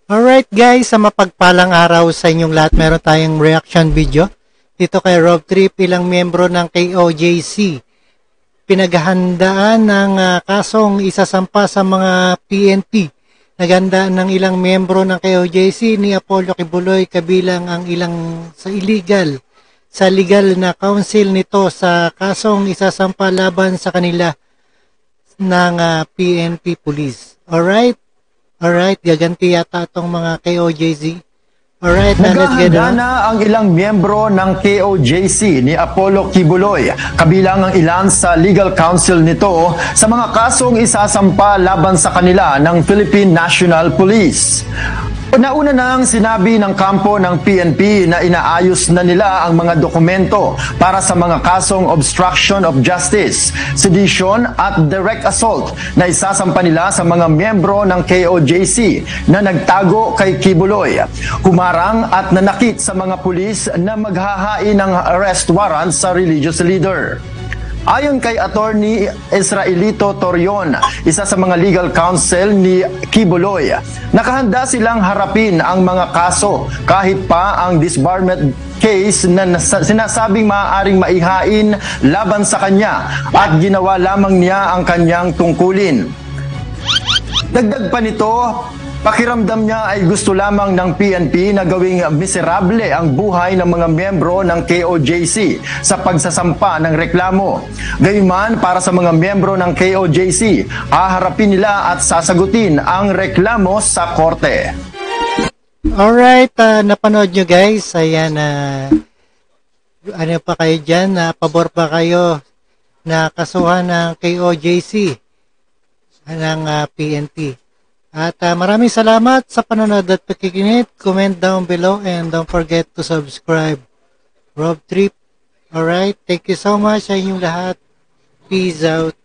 Alright guys, sa mapagpalang araw sa inyong lahat, meron tayong reaction video dito kay Rob Trip, ilang miyembro ng KOJC. Pinaghahandaan ng kasong isasampa sa mga PNP. Naghandaan ng ilang miyembro ng KOJC ni Apollo Kibuloy kabilang ang ilang sa legal na counsel nito sa kasong isasampa laban sa kanila ng PNP police. Alright, gaganti yata itong mga KOJC. Alright, let's get on. Na ang ilang miyembro ng KOJC ni Apollo Kibuloy, kabilang ang ilan sa legal counsel nito sa mga kasong isasampa laban sa kanila ng Philippine National Police. Nauna nang sinabi ng kampo ng PNP na inaayos na nila ang mga dokumento para sa mga kasong obstruction of justice, sedition at direct assault na isasampa nila sa mga miyembro ng KOJC na nagtago kay Kibuloy. Humarang at nanakit sa mga pulis na maghahain ng arrest warrant sa religious leader. Ayon kay Attorney Israelito Torion, isa sa mga legal counsel ni Kibuloy, nakahanda silang harapin ang mga kaso kahit pa ang disbarment case na sinasabing maaaring maihain laban sa kanya at ginawa lamang niya ang kanyang tungkulin. Dagdag pa nito, pakiramdam niya ay gusto lamang ng PNP na gawing miserable ang buhay ng mga miyembro ng KOJC sa pagsasampa ng reklamo. Gayunman, para sa mga miyembro ng KOJC, haharapin nila at sasagutin ang reklamo sa korte. Alright, napanood nyo guys. Ayan, ano pa kayo dyan? Pabor pa kayo na kasuhan ng KOJC ng PNP? At maraming salamat sa panonood at pakikinig. Comment down below and don't forget to subscribe. Rob Trip. Alright, thank you so much sa inyong lahat. Peace out.